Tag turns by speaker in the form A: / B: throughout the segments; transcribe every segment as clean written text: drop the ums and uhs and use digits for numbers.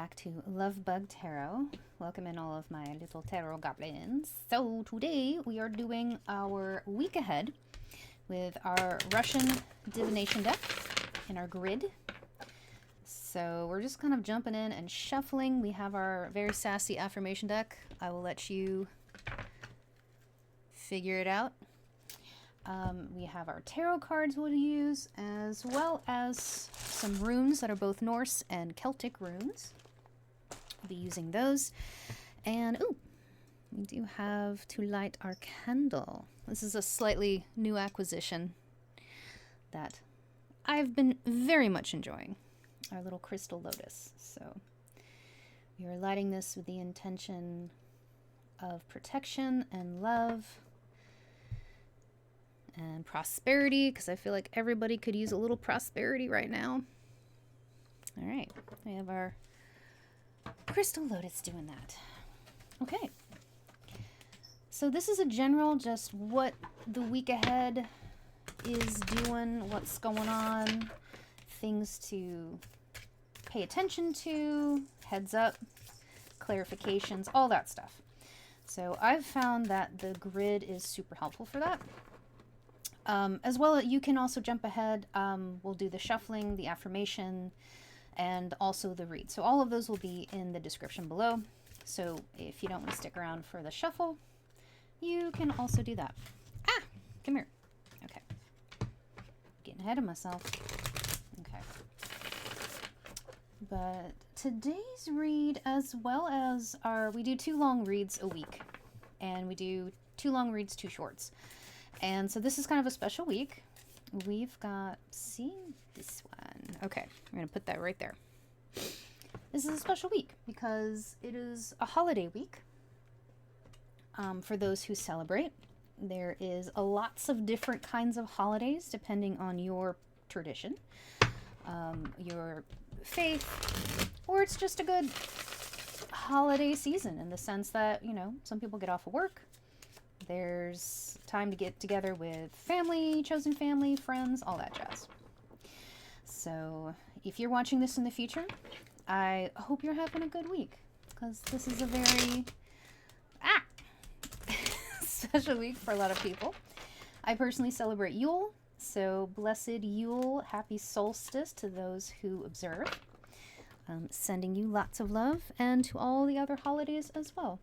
A: back to Love Bug Tarot. Welcome in all of my little tarot goblins. So today we are doing our week ahead with our Russian divination deck in our grid. So we're just kind of jumping in and shuffling. We have our very sassy affirmation deck. I will let you figure it out. We have our tarot cards we'll use, as well as some runes that are both Norse and Celtic runes. We'll be using those. And, ooh, we do have to light our candle. This is a slightly new acquisition that I've been very much enjoying. Our little crystal lotus. So we are lighting this with the intention of protection and love and prosperity, because I feel like everybody could use a little prosperity right now. All right, we have our crystal lotus doing that. Okay, so this is a general, just what the week ahead is doing, what's going on, things to pay attention to, heads up, clarifications, all that stuff. So I've found that the grid is super helpful for that. As well, you can also jump ahead. We'll do the shuffling, the affirmation, and also the read. So all of those will be in the description below. So if you don't want to stick around for the shuffle, you can also do that. Ah, come here. Okay. Getting ahead of myself. Okay. But today's read, as well as we do 2 long reads a week. And we do 2 long reads, 2 shorts. And so this is kind of a special week. We've got, see this one. Okay, we're going to put that right there. This is a special week because it is a holiday week for those who celebrate. There is lots of different kinds of holidays depending on your tradition, your faith, or it's just a good holiday season in the sense that, you know, some people get off of work. There's time to get together with family, chosen family, friends, all that jazz. So if you're watching this in the future, I hope you're having a good week, because this is a very special week for a lot of people. I personally celebrate Yule, so blessed Yule, happy solstice to those who observe. Sending you lots of love, and to all the other holidays as well.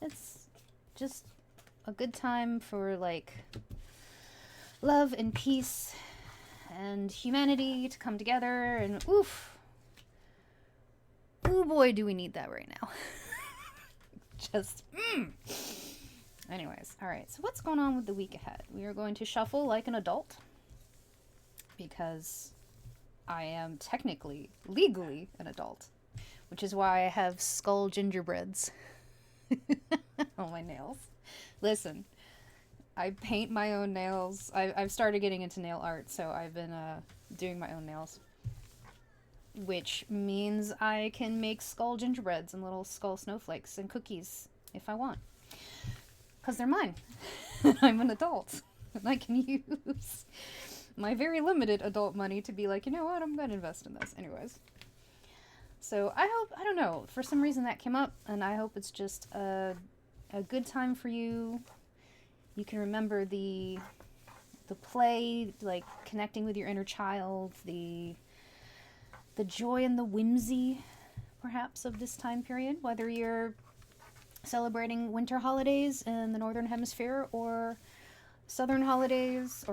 A: It's just a good time for, like, love and peace and humanity to come together, and ooh boy, do we need that right now. Just anyways, all right, so what's going on with the week ahead? We are going to shuffle like an adult, because I am technically, legally an adult, which is why I have skull gingerbreads on my nails. Listen, I paint my own nails. I've started getting into nail art, so I've been doing my own nails. Which means I can make skull gingerbreads and little skull snowflakes and cookies if I want. Because they're mine. I'm an adult. And I can use my very limited adult money to be like, you know what, I'm going to invest in this. Anyways. So I don't know, for some reason that came up, and I hope it's just a good time for you. You can remember the play, like connecting with your inner child, the joy and the whimsy, perhaps, of this time period, whether you're celebrating winter holidays in the Northern Hemisphere, or summer holidays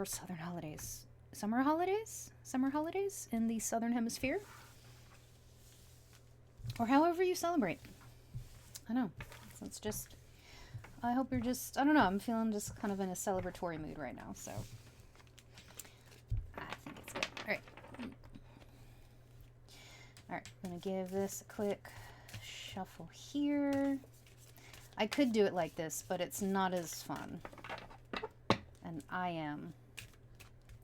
A: in the Southern Hemisphere, or however you celebrate. I know, so it's just, I hope you're just, I don't know, I'm feeling just kind of in a celebratory mood right now, so I think it's good. All right, I'm going to give this a quick shuffle here. I could do it like this, but it's not as fun. And I am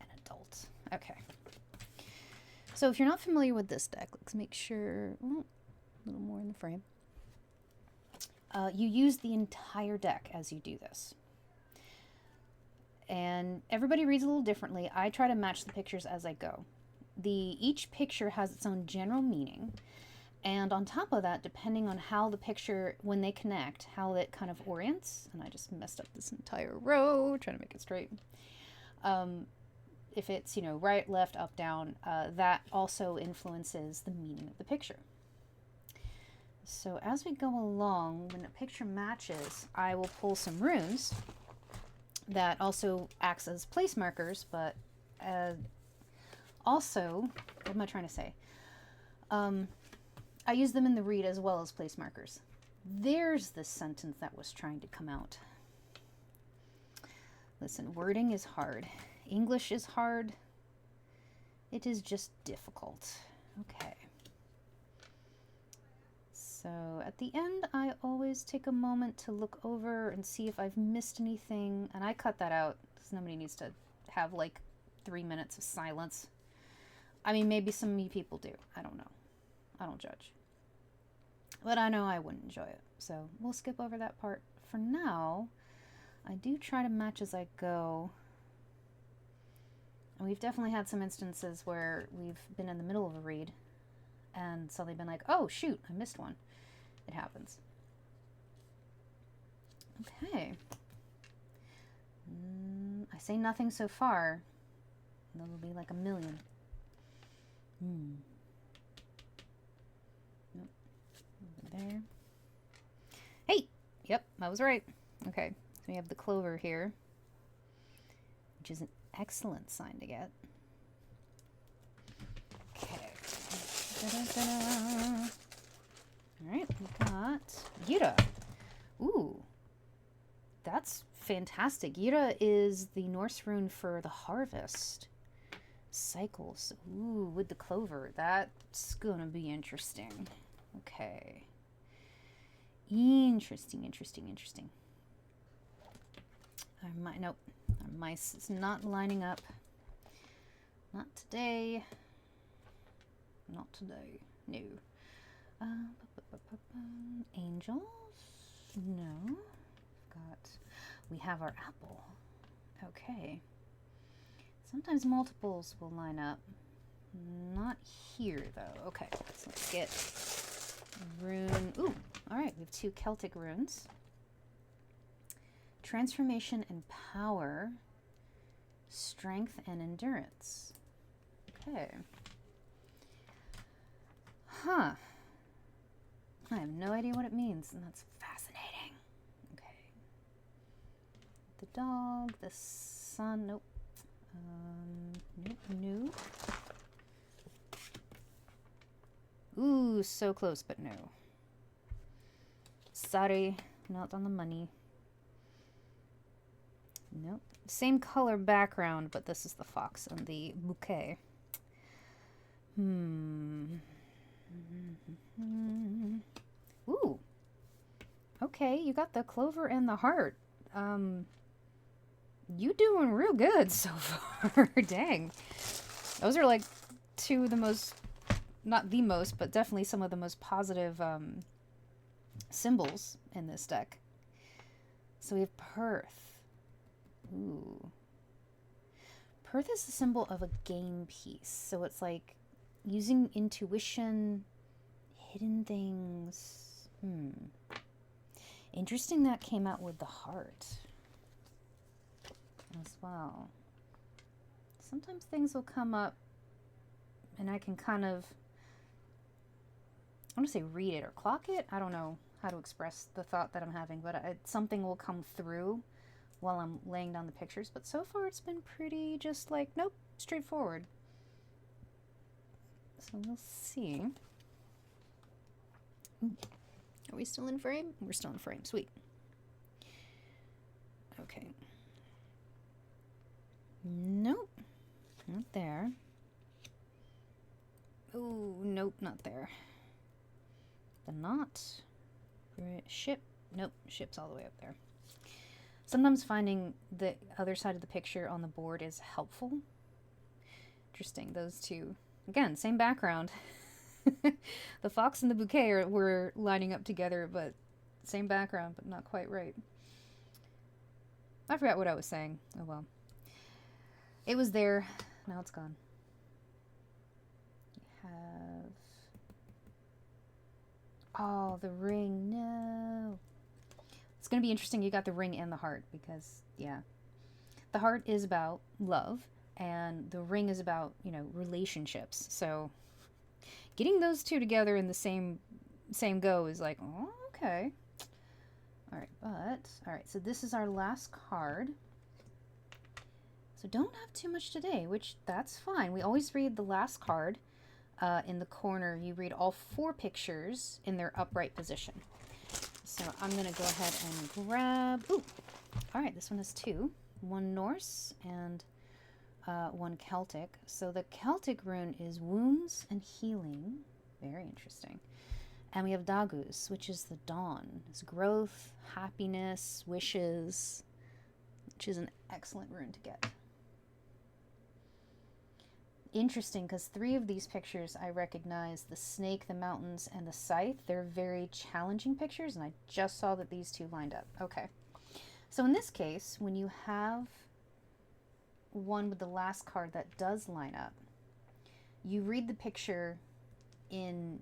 A: an adult. Okay. So if you're not familiar with this deck, let's make sure, a little more in the frame. You use the entire deck as you do this. And everybody reads a little differently. I try to match the pictures as I go. Each picture has its own general meaning, And on top of that, depending on how the picture, when they connect, how it kind of orients, and I just messed up this entire row trying to make it straight. If it's, right, left, up, down, that also influences the meaning of the picture. So as we go along, when a picture matches, I will pull some runes that also acts as place markers, but also, what am I trying to say? I use them in the read as well as place markers. There's the sentence that was trying to come out. Listen, wording is hard. English is hard. It is just difficult. Okay. So at the end, I always take a moment to look over and see if I've missed anything. And I cut that out because nobody needs to have like 3 minutes of silence. I mean, maybe some of you people do. I don't know. I don't judge. But I know I wouldn't enjoy it. So we'll skip over that part. For now, I do try to match as I go. And we've definitely had some instances where we've been in the middle of a read and suddenly been like, oh shoot, I missed one. It happens. Okay. I say nothing so far. There will be like a million. Nope. Over there. Hey! Yep, I was right. Okay, so we have the clover here, which is an excellent sign to get. Okay. Da-da-da-da. Alright, we've got Yira. Ooh. That's fantastic. Yira is the Norse rune for the harvest. Cycles. Ooh, with the clover. That's gonna be interesting. Okay. Interesting. Nope. Our mice is not lining up. Not today. Not today. No. Angels? No. We have our apple. Okay. Sometimes multiples will line up. Not here, though. Okay, so let's get rune. Ooh, all right. We have 2 Celtic runes. Transformation and power. Strength and endurance. Okay. Huh. I have no idea what it means, and that's fascinating. Okay. The dog, the sun, nope. Nope. Ooh, so close, but no. Sorry, not on the money. Nope. Same color background, but this is the fox and the bouquet. Ooh. Okay, you got the clover and the heart. You doing real good so far. Dang. Those are like 2 of the most, not the most, but definitely some of the most positive symbols in this deck. So we have Perth. Ooh. Perth is the symbol of a game piece. So it's like using intuition, hidden things. Interesting that came out with the heart as well. Sometimes things will come up and I can kind of, I want to say read it or clock it. I don't know how to express the thought that I'm having, but something will come through while I'm laying down the pictures. But so far it's been pretty just like, nope, straightforward. So we'll see. Are we still in frame? We're still in frame. Sweet. Okay. Nope. Not there. Oh, nope, not there. The knot. Ship. Nope, ship's all the way up there. Sometimes finding the other side of the picture on the board is helpful. Interesting, those 2. Again, same background. The fox and the bouquet were lining up together, but same background, but not quite right. I forgot what I was saying. Oh well. It was there. Now it's gone. You have Oh, the ring. No. It's going to be interesting. You got the ring and the heart because, yeah. The heart is about love and the ring is about, relationships. So getting those two together in the same go is like, oh, okay. All right, so this is our last card. So don't have too much today, which that's fine. We always read the last card in the corner. You read all 4 pictures in their upright position. So I'm going to go ahead and grab... Ooh, all right, this one has 2. 1 Norse and 1 Celtic. So the Celtic rune is wounds and healing. Very interesting. And we have Dagus, which is the dawn. It's growth, happiness, wishes, which is an excellent rune to get. Interesting, because 3 of these pictures I recognize, the snake, the mountains, and the scythe. They're very challenging pictures, and I just saw that these 2 lined up. Okay. So in this case, when you have one with the last card that does line up, you read the picture in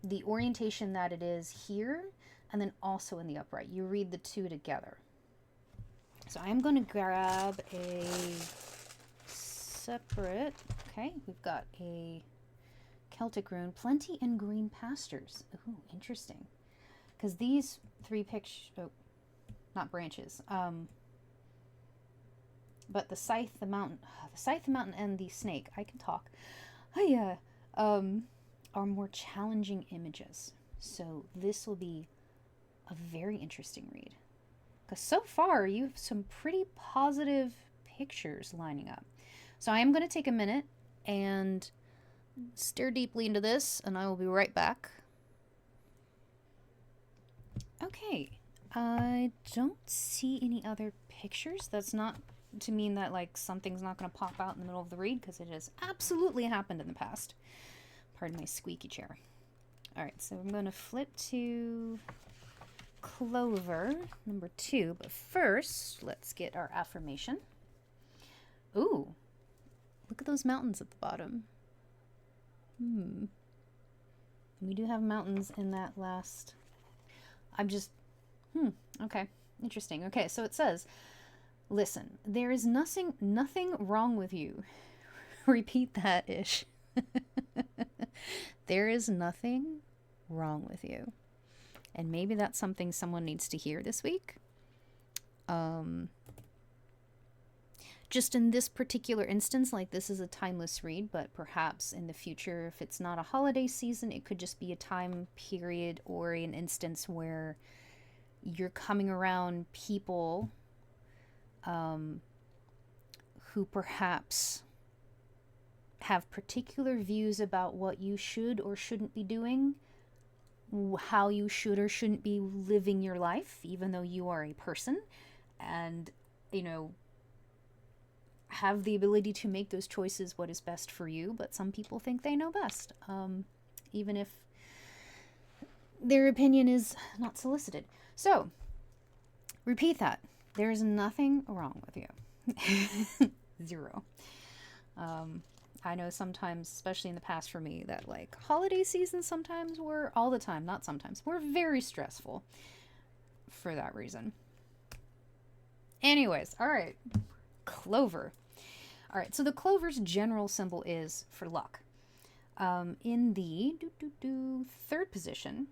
A: the orientation that it is here, and then also in the upright. You read the 2 together. So I'm going to grab a separate, okay, we've got a Celtic rune, plenty and green pastures. Ooh, interesting. Because these 3 pictures, oh, not branches, but the scythe, the mountain, and the snake, I can talk, are more challenging images. So this will be a very interesting read. Because so far, you have some pretty positive pictures lining up. So I am going to take a minute and stare deeply into this, and I will be right back. Okay, I don't see any other pictures. That's not to mean that like something's not going to pop out in the middle of the read, because it has absolutely happened in the past. Pardon my squeaky chair. All right, so I'm going to flip to Clover, number 2. But first, let's get our affirmation. Ooh, look at those mountains at the bottom. We do have mountains in that last... okay, interesting. Okay, so it says, listen, there is nothing wrong with you. Repeat that, Ish. There is nothing wrong with you. And maybe that's something someone needs to hear this week. Just in this particular instance, like this is a timeless read, but perhaps in the future, if it's not a holiday season, it could just be a time period or an instance where you're coming around people who perhaps have particular views about what you should or shouldn't be doing, how you should or shouldn't be living your life, even though you are a person, and, have the ability to make those choices what is best for you, but some people think they know best, even if their opinion is not solicited. So, repeat that. There's nothing wrong with you. 0. I know sometimes, especially in the past for me, that like holiday seasons sometimes were, all the time, not sometimes, were very stressful for that reason. Anyways, all right, Clover. All right, so the Clover's general symbol is for luck. In the 3rd position,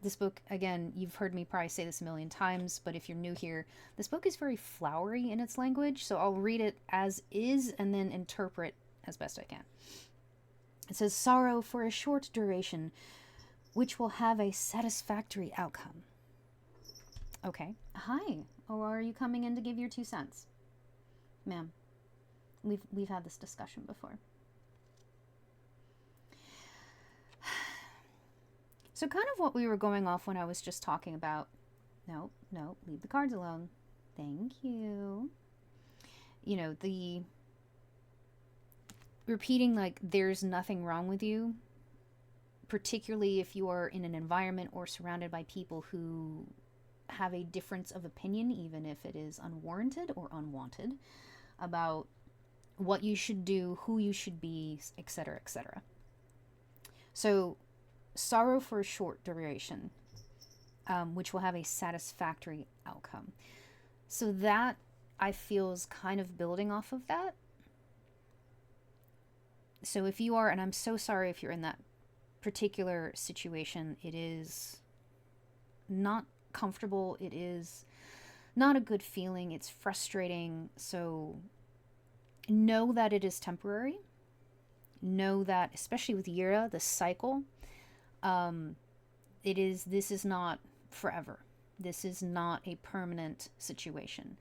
A: this book, again, you've heard me probably say this a million times, but if you're new here, this book is very flowery in its language, so I'll read it as is and then interpret as best I can. It says, sorrow for a short duration, which will have a satisfactory outcome. Okay. Hi. Or are you coming in to give your 2 cents? Ma'am, we've had this discussion before. So kind of what we were going off when I was just talking about, no, leave the cards alone. Thank you. The repeating like there's nothing wrong with you, particularly if you are in an environment or surrounded by people who have a difference of opinion, even if it is unwarranted or unwanted, about what you should do, who you should be, etc., etc. So, sorrow for a short duration, which will have a satisfactory outcome. So that, I feel, is kind of building off of that. So if you are, and I'm so sorry if you're in that particular situation, it is not comfortable, it is not a good feeling, it's frustrating. So know that it is temporary. Know that, especially with Yira, the cycle, this is not forever. This is not a permanent situation.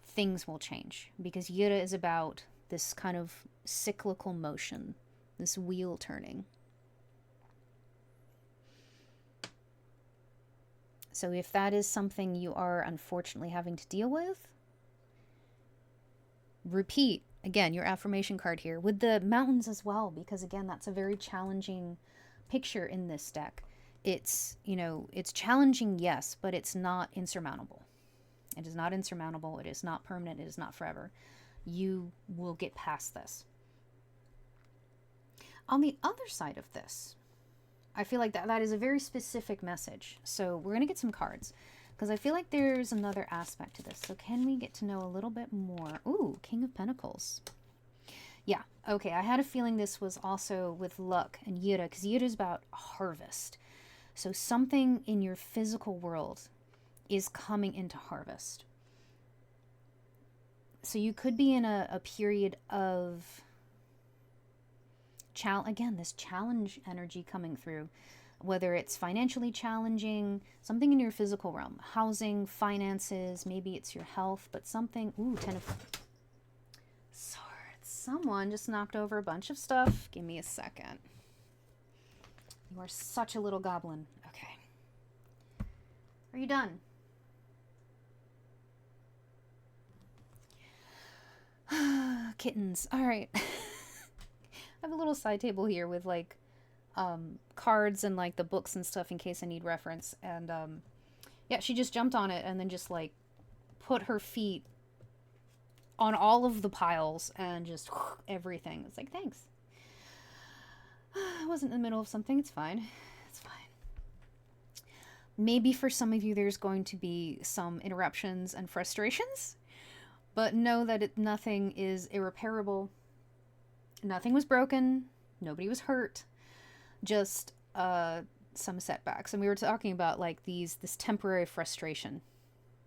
A: Things will change because Yira is about this kind of cyclical motion, this wheel turning. So if that is something you are unfortunately having to deal with, repeat, again, your affirmation card here with the mountains as well, because again, that's a very challenging picture in this deck. It's, it's challenging, yes, but it's not insurmountable. It is not insurmountable. It is not permanent. It is not forever. You will get past this. On the other side of this, I feel like that is a very specific message. So we're going to get some cards because I feel like there's another aspect to this. So can we get to know a little bit more? Ooh, King of Pentacles. Yeah, okay. I had a feeling this was also with luck and Yira, because Yira is about harvest. So something in your physical world is coming into harvest. So you could be in a period of again, this challenge energy coming through, whether it's financially challenging, something in your physical realm, housing, finances, maybe it's your health, but something, ooh, 10 of Swords. Someone just knocked over a bunch of stuff. Give me a second. You are such a little goblin. Okay. Are you done? Kittens. All right. I have a little side table here with like cards and like the books and stuff in case I need reference. And yeah, she just jumped on it and then just like put her feet on all of the piles and just everything. It's like, thanks. I wasn't in the middle of something. It's fine. It's fine. Maybe for some of you there's going to be some interruptions and frustrations, but know that nothing is irreparable. Nothing was broken. Nobody was hurt. Just some setbacks. And we were talking about like this temporary frustration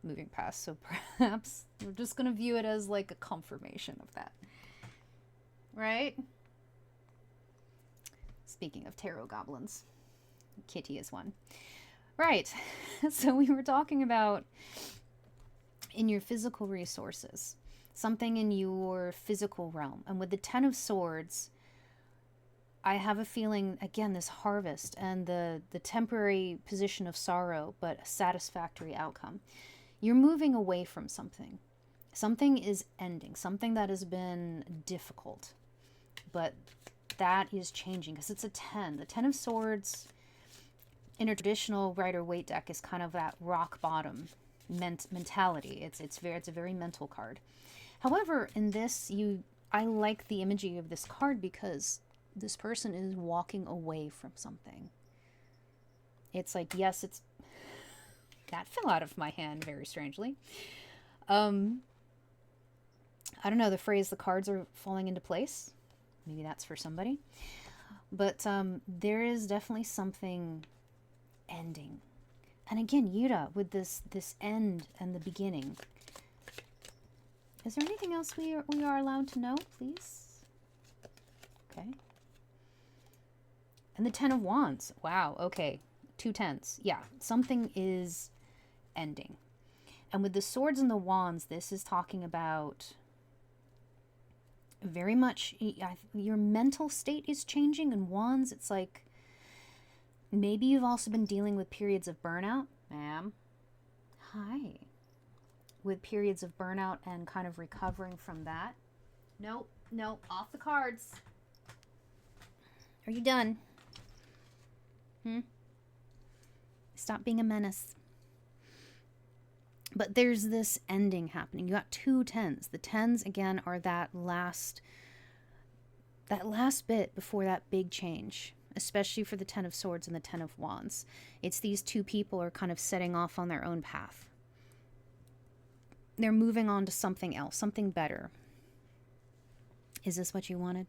A: moving past. So perhaps we're just going to view it as like a confirmation of that. Right? Speaking of tarot goblins, Kitty is one. Right. So we were talking about in your physical resources, something in your physical realm. And with the 10 of Swords, I have a feeling, again, this harvest and the temporary position of sorrow, but a satisfactory outcome. You're moving away from something. Something is ending, something that has been difficult. But that is changing because it's a 10. The 10 of Swords in a traditional Rider-Waite deck is kind of that rock bottom mentality. It's a very mental card. However, in this, I like the imagery of this card because this person is walking away from something. It's like, yes, that fell out of my hand very strangely. I don't know, the phrase, the cards are falling into place. Maybe that's for somebody. But there is definitely something ending. And again, Yira, with this end and the beginning. Is there anything else we are allowed to know, please? Okay. And the 10 of Wands. Wow, okay. 2 10s. Yeah, something is ending. And with the Swords and the Wands, this is talking about very much your mental state is changing. And Wands, it's like maybe you've also been dealing with periods of burnout. Ma'am. Hi. With periods of burnout and kind of recovering from that. Nope, off the cards. Are you done? Stop being a menace. But there's this ending happening. You got 2 tens. The tens, again, are that last bit before that big change, especially for the 10 of swords and the 10 of wands. It's these two people are kind of setting off on their own path. They're moving on to something else, something better. Is this what you wanted?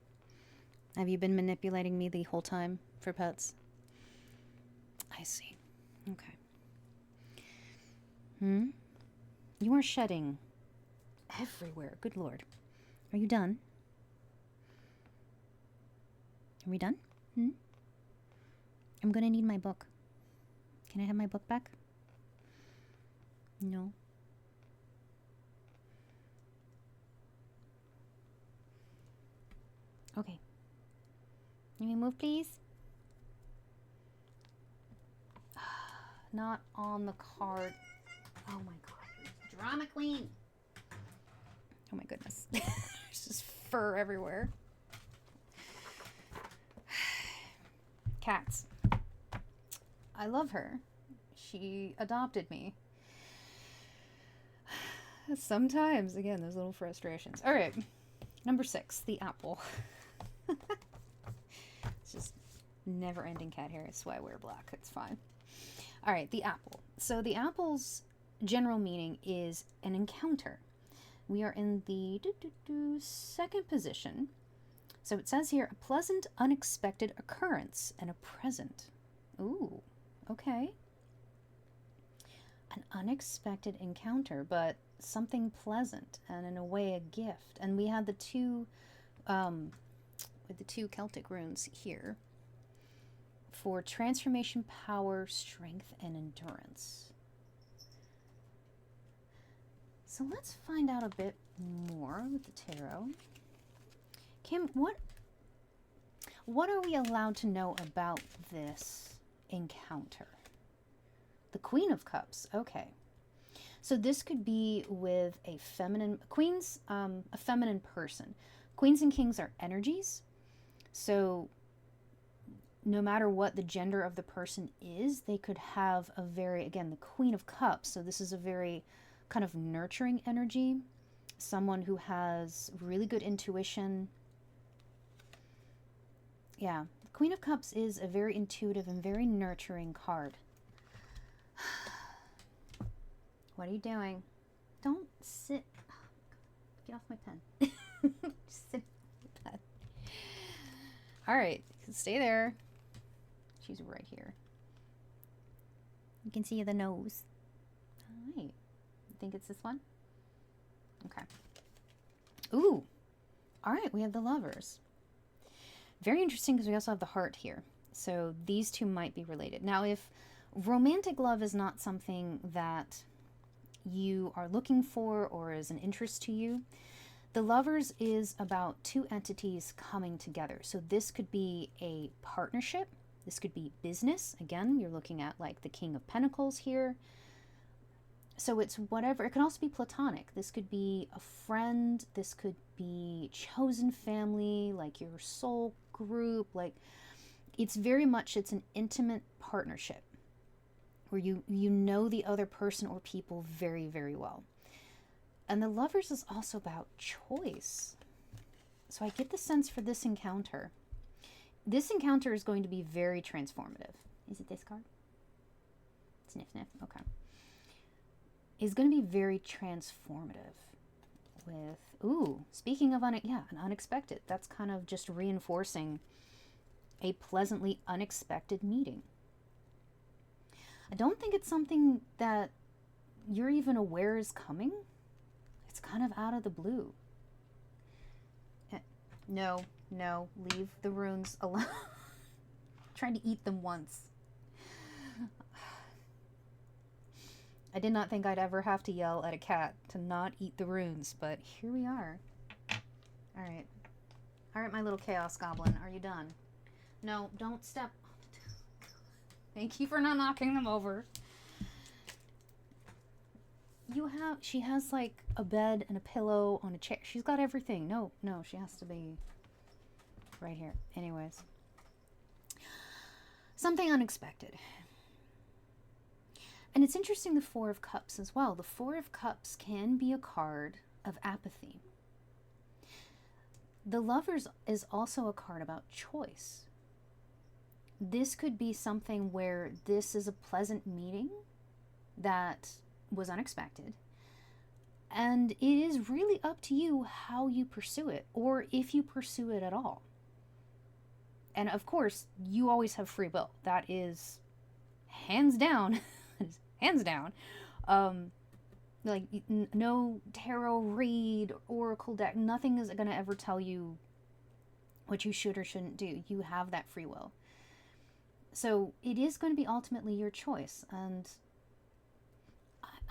A: Have you been manipulating me the whole time for pets? I see. Okay. You are shedding everywhere. Good Lord. Are you done? Are we done? I'm gonna need my book. Can I have my book back? No. Okay. Can you move, please? Not on the card. Oh my god. Drama queen. Oh my goodness. There's just fur everywhere. Cats. I love her. She adopted me. Sometimes, again, there's little frustrations. All right. Number 6, the apple. It's just never-ending cat hair. It's why I wear black. It's fine. All right, the apple. So the apple's general meaning is an encounter. We are in the second position. So it says here, a pleasant, unexpected occurrence and a present. Ooh, okay. An unexpected encounter, but something pleasant and in a way a gift. And we had the two, with the 2 Celtic runes here for transformation, power, strength, and endurance. So let's find out a bit more with the tarot. Kim, what are we allowed to know about this encounter? The Queen of Cups. Okay. So this could be with a feminine, a feminine person. Queens and kings are energies. So no matter what the gender of the person is, they could have a very, again, the Queen of Cups. So this is a very kind of nurturing energy. Someone who has really good intuition. Yeah, the Queen of Cups is a very intuitive and very nurturing card. What are you doing? Don't sit. Get off my pen. Just sit on the pen. All right, stay there. She's right here. You can see the nose. All right. You think it's this one? Okay. Ooh. All right, we have the Lovers. Very interesting because we also have the Heart here. So these two might be related. Now, if romantic love is not something that you are looking for or is an interest to you, the Lovers is about 2 entities coming together. So this could be a partnership. This could be business. Again, you're looking at like the King of Pentacles here. So it's whatever. It can also be platonic. This could be a friend. This could be chosen family, like your soul group. Like it's very much, it's an intimate partnership where you know the other person or people very, very well. And the Lovers is also about choice. So I get the sense for this encounter. This encounter is going to be very transformative. Is it this card? Sniff, sniff. Okay. Is going to be very transformative with, ooh, speaking of, an unexpected. That's kind of just reinforcing a pleasantly unexpected meeting. I don't think it's something that you're even aware is coming. It's kind of out of the blue. No, leave the runes alone. Trying to eat them once. I did not think I'd ever have to yell at a cat to not eat the runes, but here we are. All right, my little chaos goblin, are you done? No, don't step. Thank you for not knocking them over. She has like a bed and a pillow on a chair. She's got everything. No, she has to be right here. Anyways. Something unexpected. And it's interesting, the Four of Cups as well. The Four of Cups can be a card of apathy. The Lovers is also a card about choice. This could be something where this is a pleasant meeting that was unexpected. And it is really up to you how you pursue it, or if you pursue it at all. And of course, you always have free will. That is hands down, hands down. Like, no tarot read, oracle deck, nothing is going to ever tell you what you should or shouldn't do. You have that free will. So it is going to be ultimately your choice. And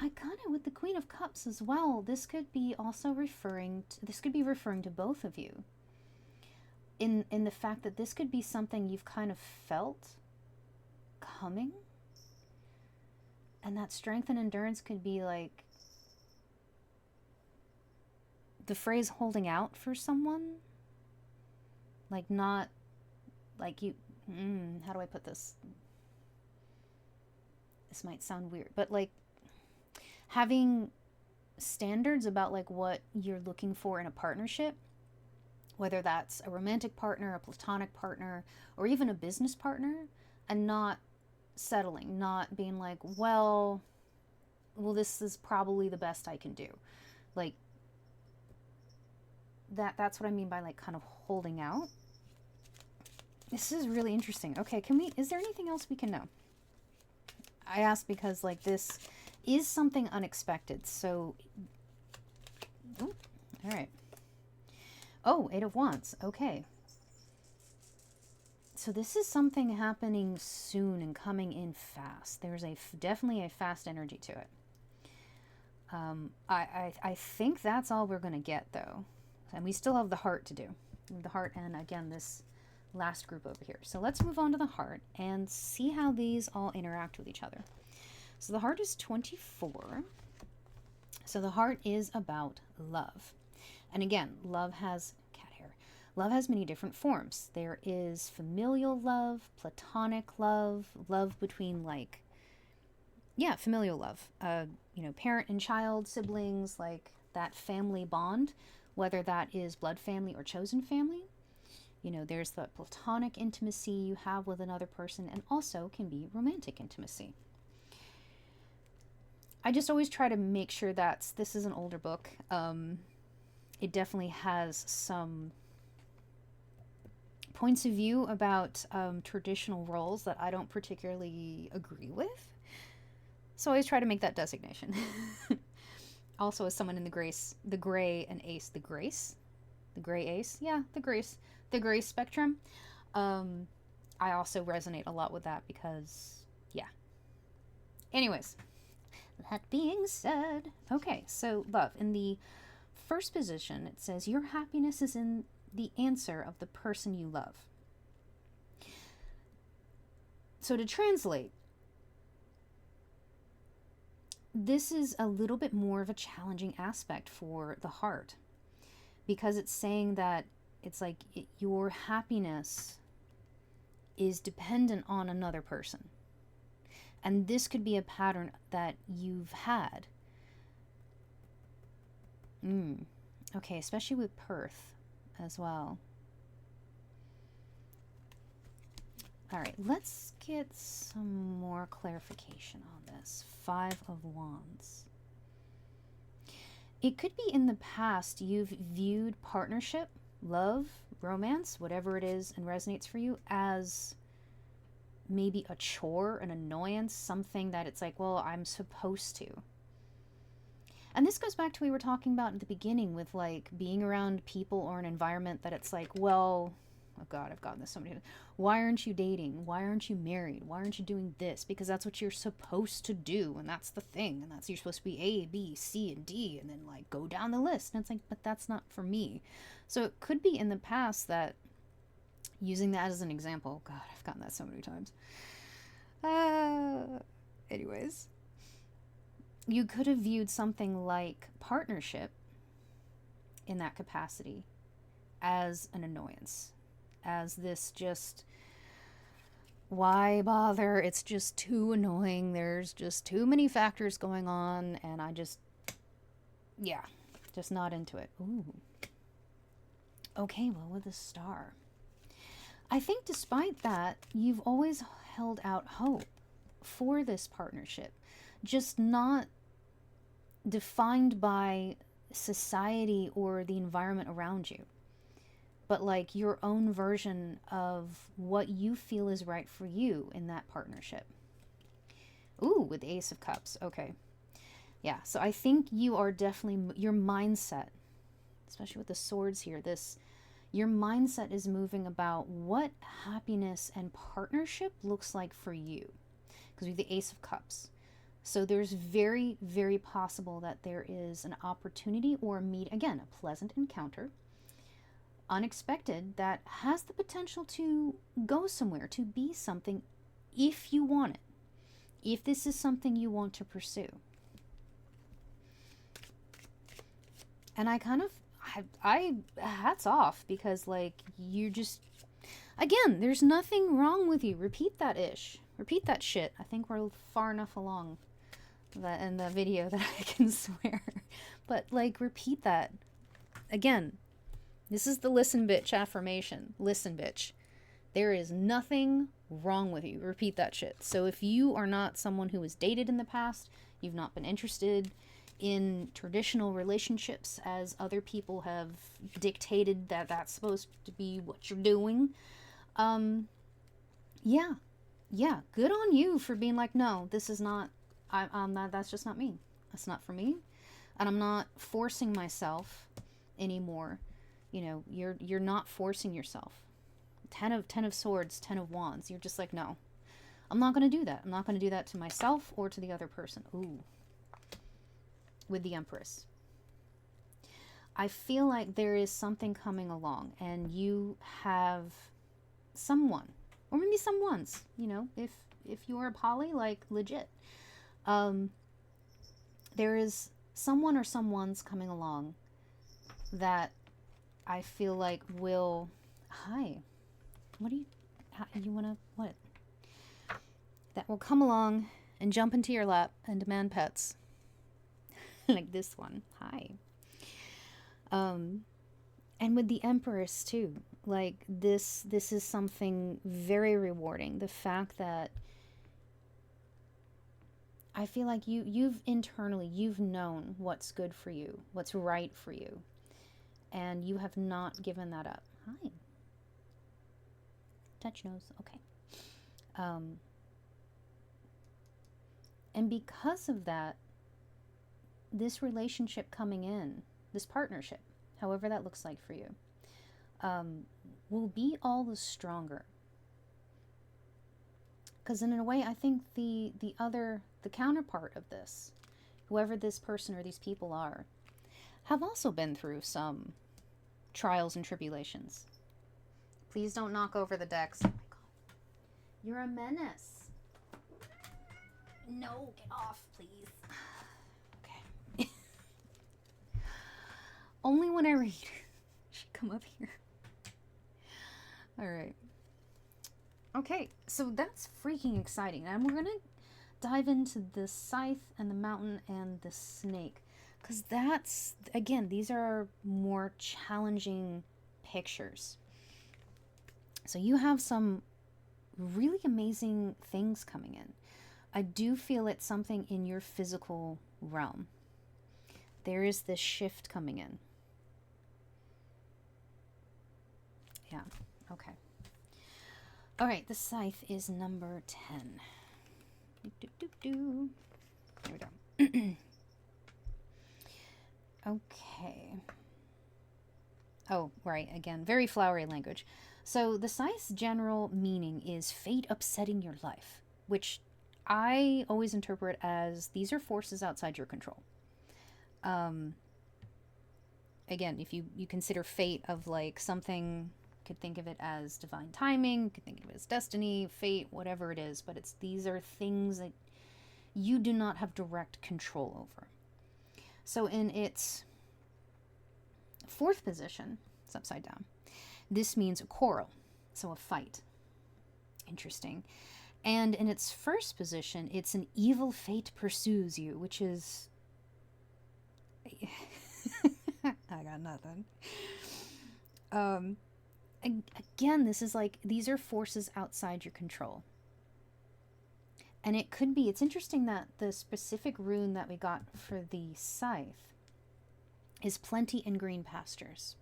A: I got it with the Queen of Cups as well. This could be also referring to both of you. In the fact that this could be something you've kind of felt coming. And that strength and endurance could be like the phrase holding out for someone. Like, not like you, how do I put this? This might sound weird, but like having standards about like what you're looking for in a partnership, whether that's a romantic partner, a platonic partner, or even a business partner, and not settling, not being like, well, this is probably the best I can do. Like, that's what I mean by like kind of holding out. This is really interesting. Okay, is there anything else we can know? I ask because like this is something unexpected. So, all right. Oh, Eight of Wands. Okay. So this is something happening soon and coming in fast. There's definitely a fast energy to it. I think that's all we're going to get, though. And we still have the heart to do. The heart and, again, this last group over here. So let's move on to the heart and see how these all interact with each other. So the heart is 24. So the heart is about love. And again, love has many different forms. There is familial love, platonic love, love between familial love. Parent and child, siblings, like that family bond, whether that is blood family or chosen family. There's the platonic intimacy you have with another person, and also can be romantic intimacy. I just always try to make sure this is an older book. It definitely has some points of view about traditional roles that I don't particularly agree with. So I always try to make that designation. Also, as someone in the gray and ace, the gray ace, the gray spectrum, I also resonate a lot with that because, yeah. Anyways, that being said, okay, so love. In the first position, it says, your happiness is in the answer of the person you love. So to translate, this is a little bit more of a challenging aspect for the heart, because it's saying that it's like your happiness is dependent on another person. And this could be a pattern that you've had. Okay, especially with Perth as well. All right, let's get some more clarification on this. Five of Wands. It could be in the past you've viewed partnership, love, romance, whatever it is and resonates for you, as maybe a chore, an annoyance, something that it's like, well, I'm supposed to. And this goes back to what we were talking about at the beginning with like being around people or an environment that it's like, well, oh God, I've gotten this so many times. Why aren't you dating? Why aren't you married? Why aren't you doing this? Because that's what you're supposed to do. And that's the thing. And that's, you're supposed to be A, B, C, and D. And then like go down the list. And it's like, but that's not for me. So it could be in the past that, using that as an example, God, I've gotten that so many times. Anyways, you could have viewed something like partnership in that capacity as an annoyance, as this just, Why bother? It's just too annoying. There's just too many factors going on, and I just, yeah, just not into it. Ooh. Okay, well, with a star. I think despite that, you've always held out hope for this partnership, just not defined by society or the environment around you, but like your own version of what you feel is right for you in that partnership. Ooh, with the Ace of Cups. Okay. Yeah, so I think you are definitely, your mindset, especially with the swords here, your mindset is moving about what happiness and partnership looks like for you. Because we have the Ace of Cups. So there's very, very possible that there is an opportunity or again, a pleasant encounter, unexpected, that has the potential to go somewhere, to be something, if you want it. If this is something you want to pursue. And I hats off, because like you just, again, there's nothing wrong with you. Repeat that shit. I think we're far enough along in the video that I can swear. But like, repeat that again. This is the listen bitch affirmation. Listen bitch, there is nothing wrong with you. Repeat that shit. So if you are not someone who has dated in the past, you've not been interested in traditional relationships as other people have dictated that that's supposed to be what you're doing, yeah, good on you for being like, no, this is not, I'm not, that's just not me. That's not for me. And I'm not forcing myself anymore. You know, you're not forcing yourself. 10 of swords, 10 of wands. You're just like, no, I'm not going to do that. I'm not going to do that to myself or to the other person. Ooh. With the Empress. I feel like there is something coming along, and you have someone, or maybe someone's, you know, if you are a poly, like legit, there is someone or someone's coming along that I feel like will, hi, what do you want to, what? That will come along and jump into your lap and demand pets. Like this one, hi. And with the Empress too, like this is something very rewarding. The fact that I feel like you've internally, you've known what's good for you, what's right for you, and you have not given that up. Hi. Touch nose, okay. And because of that, this relationship coming in, this partnership, however that looks like for you, will be all the stronger. Because in a way, I think the counterpart of this, whoever this person or these people are, have also been through some trials and tribulations. Please don't knock over the decks. Oh my god. You're a menace. No, get off, please. Okay. Only when I read. Should come up here. Alright. Okay, so that's freaking exciting. And we're going to dive into the scythe and the mountain and the snake. Because that's, again, these are more challenging pictures. So you have some really amazing things coming in. I do feel it's something in your physical realm. There is this shift coming in. Yeah, okay. All right, the scythe is number 10. There we go. Okay. Oh, right, again, very flowery language. So the scythe's general meaning is fate upsetting your life, which I always interpret as these are forces outside your control. Again, if you consider fate of like something, you could think of it as divine timing, you could think of it as destiny, fate, whatever it is, but these are things that you do not have direct control over. So in its fourth position, it's upside down, this means a quarrel, so a fight. Interesting. And in its first position, it's an evil fate pursues you, which is. I got nothing. Um, Again, this is like, these are forces outside your control. And it could be, it's interesting that the specific rune that we got for the scythe is plenty in green pastures.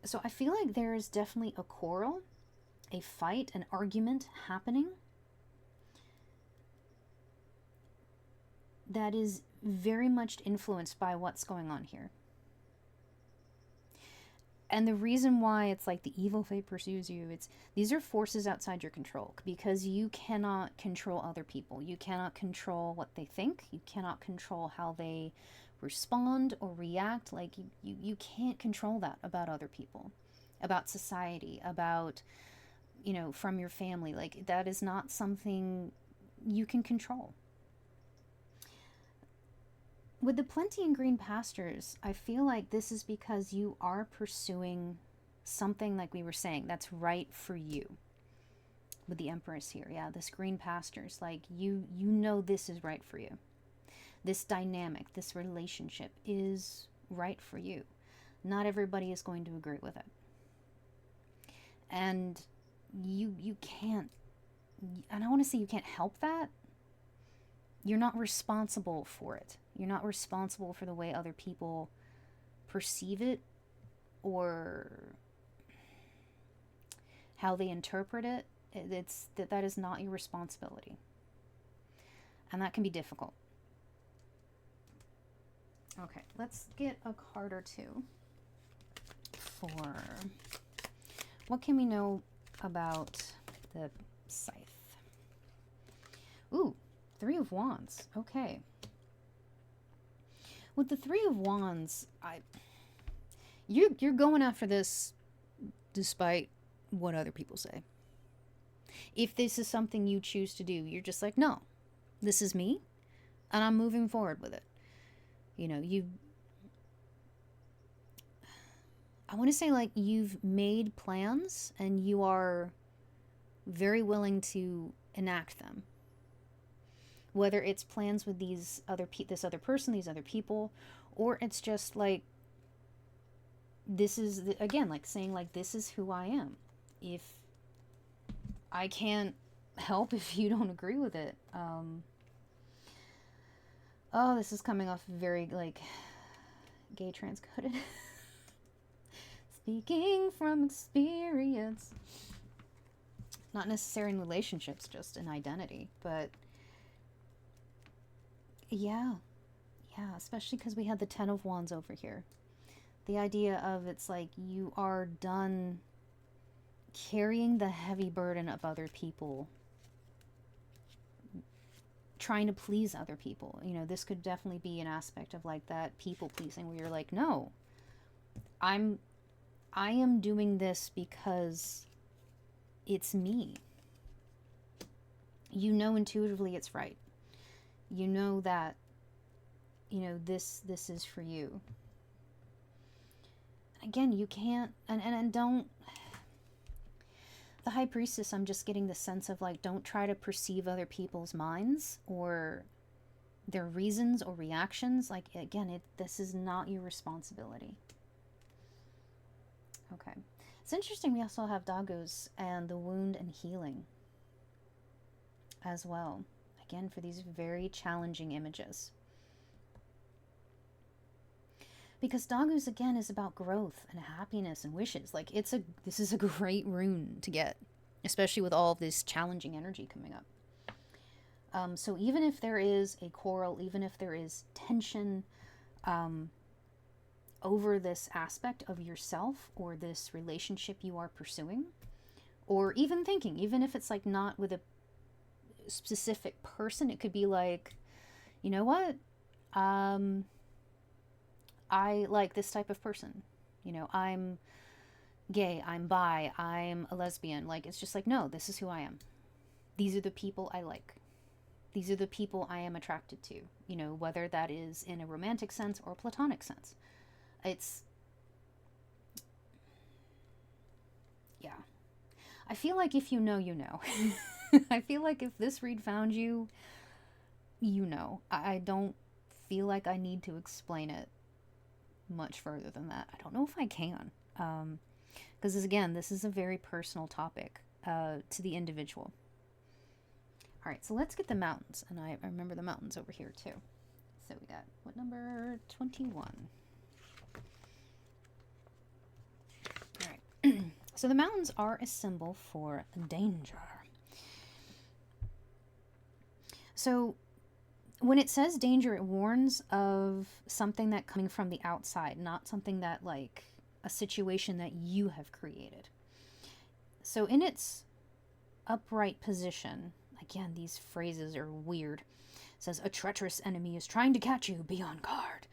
A: So I feel like there is definitely a quarrel, a fight, an argument happening that is very much influenced by what's going on here. And the reason why it's like the evil fate pursues you, it's these are forces outside your control, because you cannot control other people. You cannot control what they think. You cannot control how they respond or react. Like you can't control that about other people, about society, about, you know, from your family. Like that is not something you can control. With the plenty in green pastures, I feel like this is because you are pursuing something, like we were saying, that's right for you. With the Empress here, yeah, this green pastures, like you know this is right for you. This dynamic, this relationship is right for you. Not everybody is going to agree with it. And you can't, and I want to say you can't help that. You're not responsible for it. You're not responsible for the way other people perceive it or how they interpret it. That is not your responsibility. And that can be difficult. Okay, let's get a card or two for what can we know about the scythe. Ooh, Three of Wands. Okay. With the Three of Wands, you're going after this despite what other people say. If this is something you choose to do, you're just like, no, this is me, and I'm moving forward with it. You know, I want to say like you've made plans and you are very willing to enact them. Whether it's plans with this other person, these other people, or it's just like, this is, again, like saying like, this is who I am. If I can't help if you don't agree with it. Oh, this is coming off very like gay transcoded. Speaking from experience. Not necessarily in relationships, just in identity, but yeah, especially because we had the Ten of Wands over here. The idea of, it's like you are done carrying the heavy burden of other people, trying to please other people. You know, this could definitely be an aspect of like that people pleasing, where you're like, no, I am doing this because it's me. You know intuitively it's right. You know that, you know, this is for you. Again, you can't, and don't, the High Priestess, I'm just getting the sense of like, don't try to perceive other people's minds or their reasons or reactions. Like, again, this is not your responsibility. Okay. It's interesting, we also have Daggos and the wound and healing as well. Again, for these very challenging images. Because Daggos, again, is about growth and happiness and wishes. Like, this is a great rune to get, especially with all of this challenging energy coming up. So even if there is a quarrel, even if there is tension over this aspect of yourself or this relationship you are pursuing, or even thinking, even if it's like not with a specific person, it could be like, you know what, I like this type of person, you know, I'm gay, I'm bi, I'm a lesbian. Like, it's just like, no, this is who I am. These are the people I like. These are the people I am attracted to, you know, whether that is in a romantic sense or a platonic sense. It's, yeah, I feel like if you know, you know. I feel like if this read found you, you know. I don't feel like I need to explain it much further than that. I don't know if I can. Because, again, this is a very personal topic to the individual. All right, so let's get the mountains. And I remember the mountains over here, too. So we got, what number? 21. All right. So the mountains are a symbol for danger. So when it says danger, it warns of something that coming from the outside, not something that, like, a situation that you have created. So in its upright position, again, these phrases are weird. It says, a treacherous enemy is trying to catch you, be on guard.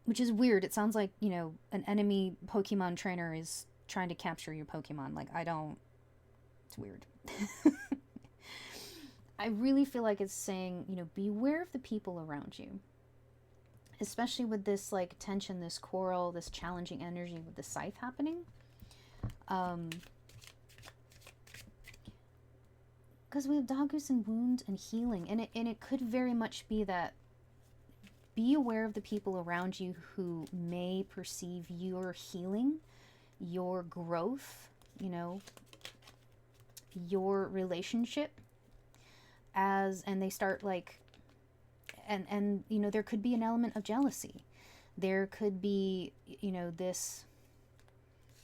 A: Which is weird. It sounds like, you know, an enemy Pokemon trainer is trying to capture your Pokemon. Like, it's weird. I really feel like it's saying, you know, beware of the people around you. Especially with this, like, tension, this quarrel, this challenging energy with the scythe happening. Because we have Dagus and wound and healing. And it could very much be that be aware of the people around you who may perceive your healing, your growth, you know, your relationship as, and they start like, and you know, there could be an element of jealousy. There could be, you know, this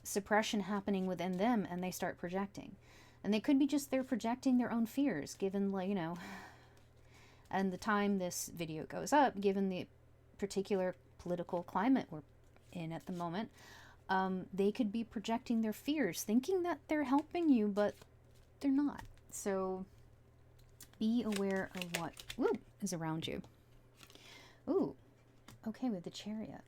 A: suppression happening within them, and they start projecting. And they could be just, they're projecting their own fears, given, like, you know, and the time this video goes up, given the particular political climate we're in at the moment, they could be projecting their fears, thinking that they're helping you, but they're not. So be aware of what is around you. Ooh, okay, with the Chariot.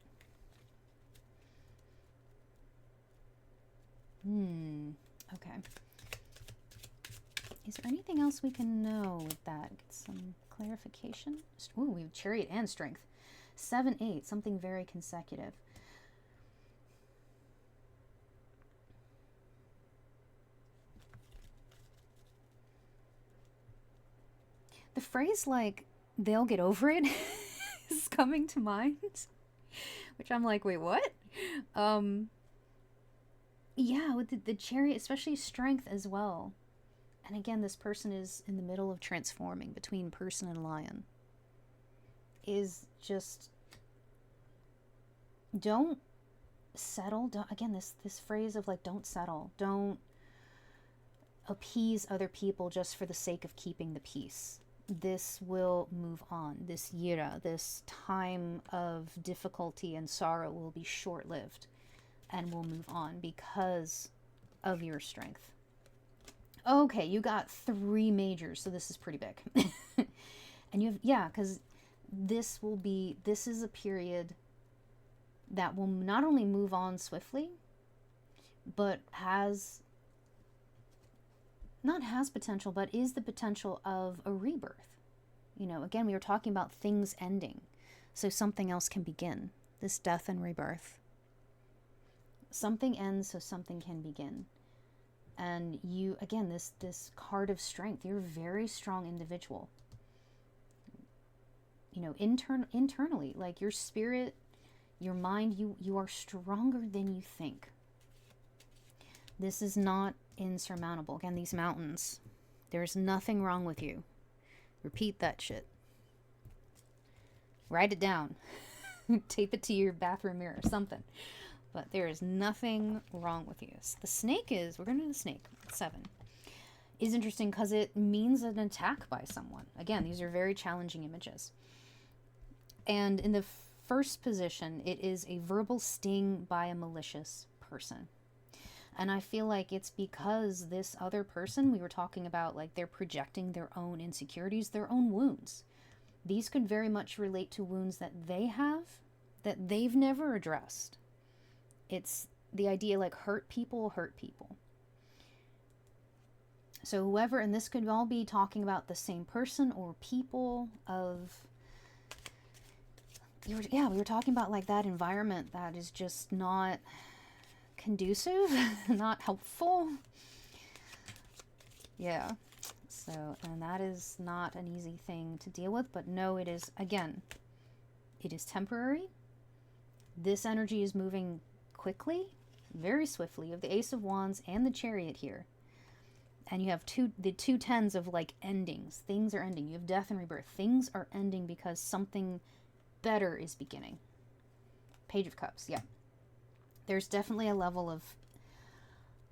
A: Okay. Is there anything else we can know with that? Get some clarification. Ooh, we have Chariot and Strength. 7, 8, something very consecutive. The phrase, like, they'll get over it is coming to mind. Which I'm like, wait, what? Yeah, with the Chariot, especially Strength as well. And again, this person is in the middle of transforming between person and lion. Is just, don't settle. Again, this phrase of, like, don't settle. Don't appease other people just for the sake of keeping the peace. This will move on. This yira, this time of difficulty and sorrow will be short-lived and will move on because of your strength. Okay, you got 3 majors, so this is pretty big. And you have, yeah, because this is a period that will not only move on swiftly, but not has potential, but is the potential of a rebirth. You know, again, we were talking about things ending, so something else can begin. This death and rebirth. Something ends so something can begin. And you, again, this card of strength, you're a very strong individual. You know, internally, like your spirit, your mind, you are stronger than you think. This is not insurmountable. Again, these mountains, there's nothing wrong with you. Repeat that shit. Write it down. Tape it to your bathroom mirror, something. But there is nothing wrong with you. So the snake is, we're going to do the snake, 7, is interesting because it means an attack by someone. Again, these are very challenging images. And in the first position, it is a verbal sting by a malicious person. And I feel like it's because this other person, we were talking about, like, they're projecting their own insecurities, their own wounds. These could very much relate to wounds that they have that they've never addressed. It's the idea, like, hurt people hurt people. So whoever, and this could all be talking about the same person or people of, we were talking about, like, that environment that is just not conducive, not helpful. Yeah. So, and that is not an easy thing to deal with, but no, it is, again, it is temporary. This energy is moving quickly, very swiftly. You have the Ace of Wands and the Chariot here. And you have the two tens of like endings. Things are ending. You have death and rebirth. Things are ending because something better is beginning. Page of Cups, yeah. There's definitely a level of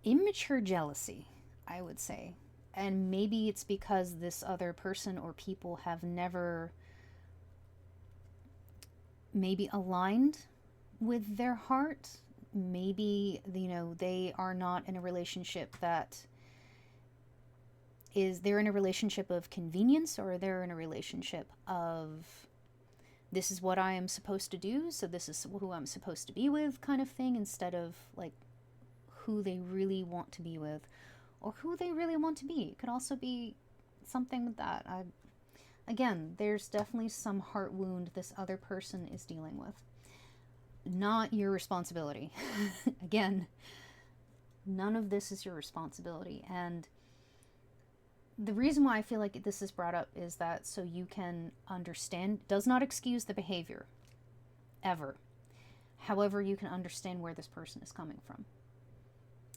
A: immature jealousy, I would say. And maybe it's because this other person or people have never maybe aligned with their heart. Maybe, you know, they are not in a relationship that is, they're in a relationship of convenience, or they're in a relationship of this is what I am supposed to do, so this is who I'm supposed to be with kind of thing, instead of like who they really want to be with or who they really want to be. It could also be something with that. Again, there's definitely some heart wound this other person is dealing with. Not your responsibility. Again, none of this is your responsibility. And the reason why I feel like this is brought up is that so you can understand, does not excuse the behavior, ever. However, you can understand where this person is coming from.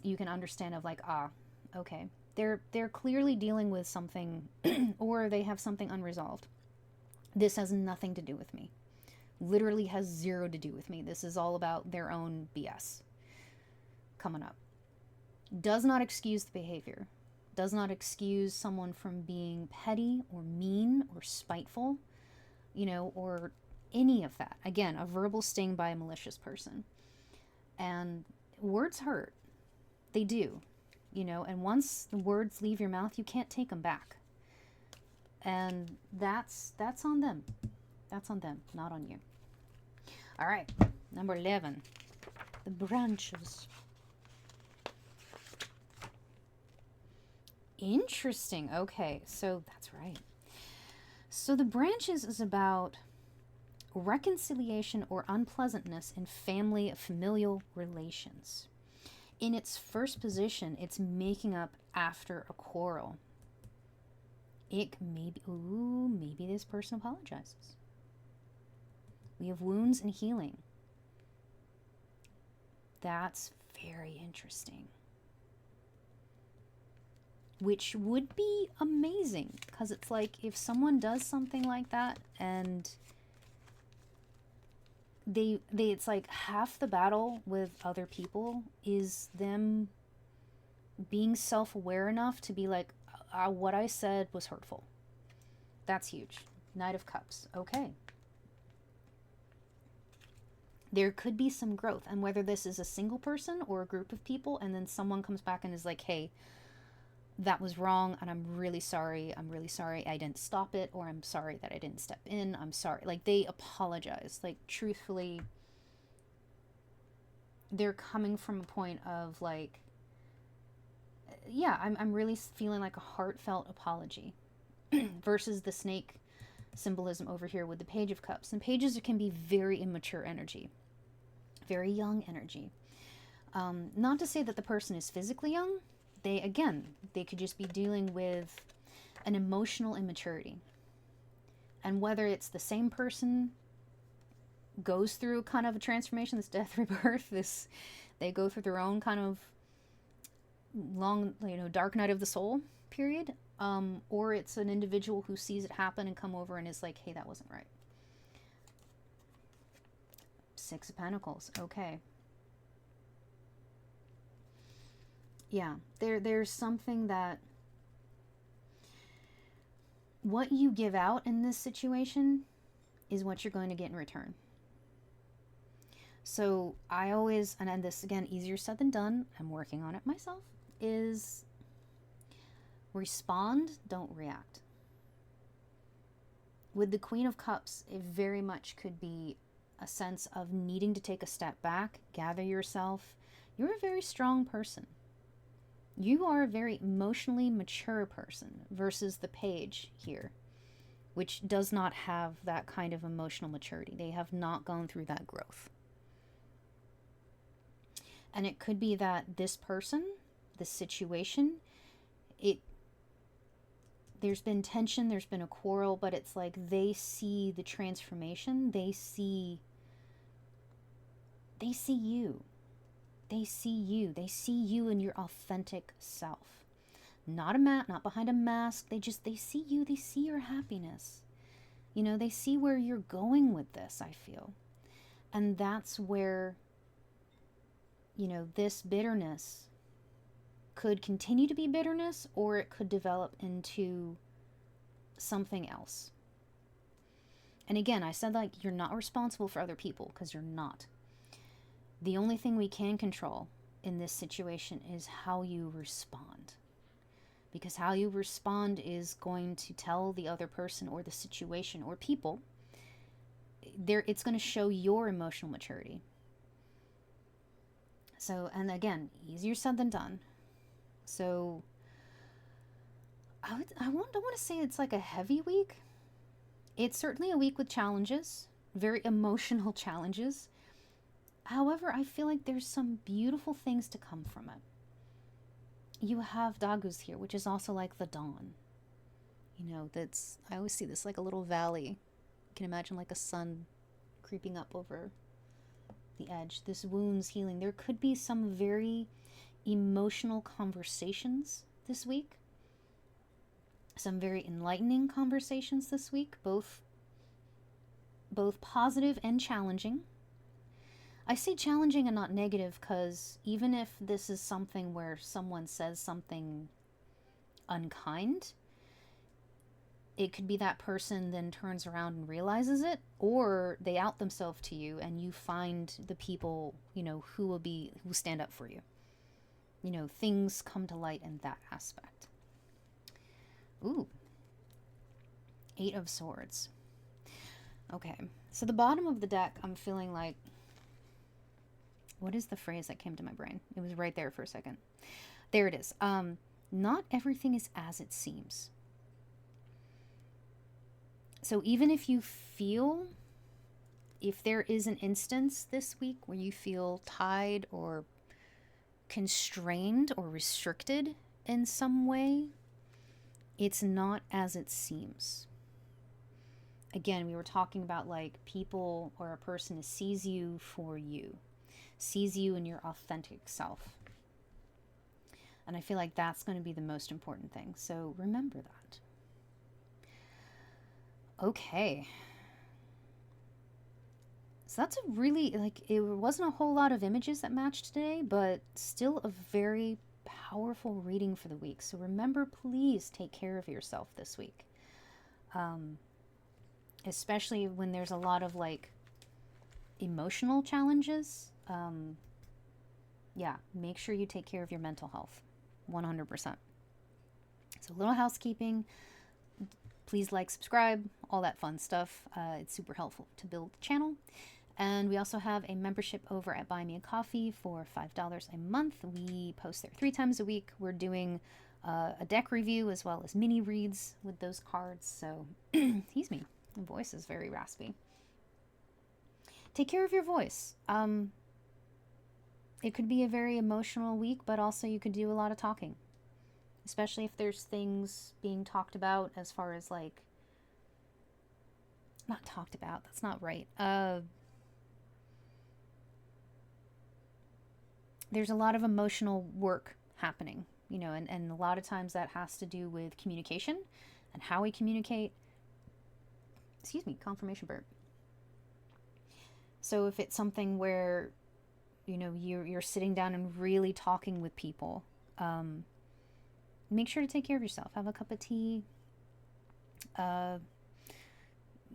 A: You can understand of like, okay, they're clearly dealing with something or they have something unresolved. This has nothing to do with me. Literally has zero to do with me. This is all about their own BS coming up. Does not excuse the behavior. Does not excuse someone from being petty or mean or spiteful, you know, or any of that. Again, a verbal sting by a malicious person. And words hurt. They do, you know, and once the words leave your mouth, you can't take them back. And that's on them. That's on them, not on you. All right, number 11, the branches. Interesting. Okay, so that's right. So the branches is about reconciliation or unpleasantness in family, familial relations. In its first position, it's making up after a quarrel. It maybe this person apologizes. We have wounds and healing. That's very interesting. Which would be amazing, because it's like if someone does something like that and they it's like half the battle with other people is them being self-aware enough to be like, what I said was hurtful. That's huge. Knight of Cups. Okay. There could be some growth, and whether this is a single person or a group of people, and then someone comes back and is like, hey, that was wrong, and I'm really sorry I didn't stop it, or I'm sorry that I didn't step in, I'm sorry. Like, they apologize. Like, truthfully, they're coming from a point of like, yeah, I'm really feeling like a heartfelt apology. Versus the snake symbolism over here with the Page of Cups. And pages can be very immature energy, very young energy. Not to say that the person is physically young. They could just be dealing with an emotional immaturity. And whether it's the same person goes through kind of a transformation, this death, rebirth, they go through their own kind of long, dark night of the soul period, or it's an individual who sees it happen and come over and is like, hey, that wasn't right. Six of Pentacles. Okay. Yeah, there's something that what you give out in this situation is what you're going to get in return. So I always, and this again, easier said than done, I'm working on it myself, is respond, don't react. With the Queen of Cups, it very much could be a sense of needing to take a step back, gather yourself. You're a very strong person. You are a very emotionally mature person versus the Page here, which does not have that kind of emotional maturity. They have not gone through that growth. And it could be that this person, this situation, there's been tension, there's been a quarrel, but it's like they see the transformation. They see you. They see you. They see you in your authentic self. Not behind a mask. They see you. They see your happiness. You know, they see where you're going with this, I feel. And that's where, you know, this bitterness could continue to be bitterness, or it could develop into something else. And again, I said, like, you're not responsible for other people, because you're not. The only thing we can control in this situation is how you respond. Because how you respond is going to tell the other person or the situation or people, it's going to show your emotional maturity. So, and again, easier said than done. So I don't want to say it's like a heavy week. It's certainly a week with challenges, very emotional challenges. However, I feel like there's some beautiful things to come from it. You have Dagus here, which is also like the dawn. You know, I always see this like a little valley. You can imagine like a sun creeping up over the edge. This wound's healing. There could be some very emotional conversations this week. Some very enlightening conversations this week, both positive and challenging. I say challenging and not negative because even if this is something where someone says something unkind, it could be that person then turns around and realizes it, or they out themselves to you and you find the people, you know, who stand up for you. You know, things come to light in that aspect. Ooh. 8 of Swords. Okay. So the bottom of the deck, I'm feeling like, what is the phrase that came to my brain? It was right there for a second. There it is. Not everything is as it seems. So even if you feel, if there is an instance this week where you feel tied or constrained or restricted in some way, it's not as it seems. Again, we were talking about like people or a person sees you for you, sees you in your authentic self. And I feel like that's going to be the most important thing. So remember that. Okay. So that's a really, like, it wasn't a whole lot of images that matched today, but still a very powerful reading for the week. So remember, please take care of yourself this week. Especially when there's a lot of, like, emotional challenges. Yeah, make sure you take care of your mental health. 100%. So a little housekeeping. Please like, subscribe, all that fun stuff. It's super helpful to build the channel. And we also have a membership over at Buy Me a Coffee for $5 a month. We post there 3 times a week. We're doing a deck review as well as mini reads with those cards. So, excuse me, my voice is very raspy. Take care of your voice. It could be a very emotional week, but also you could do a lot of talking. Especially if there's things being talked about as far as like, not talked about, that's not right. There's a lot of emotional work happening, you know, and a lot of times that has to do with communication and how we communicate. Excuse me, confirmation burp. So if it's something where, you know, you're sitting down and really talking with people, make sure to take care of yourself. Have a cup of tea,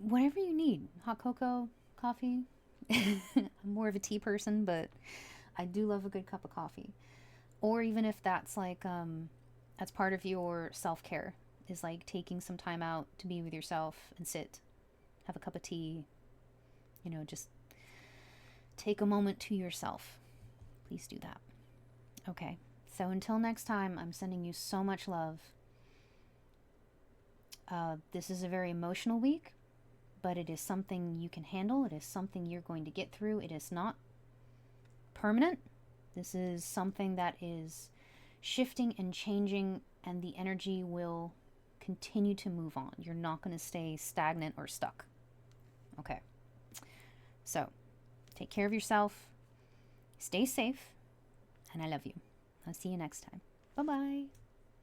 A: whatever you need. Hot cocoa, coffee. I'm more of a tea person, but I do love a good cup of coffee. Or even if that's like, that's part of your self-care, is like taking some time out to be with yourself and sit, have a cup of tea, you know, just take a moment to yourself. Please do that. Okay. So until next time, I'm sending you so much love. This is a very emotional week, but it is something you can handle. It is something you're going to get through. It is not permanent. This is something that is shifting and changing, and the energy will continue to move on. You're not going to stay stagnant or stuck. Okay. So, take care of yourself. Stay safe. And I love you. I'll see you next time. Bye-bye.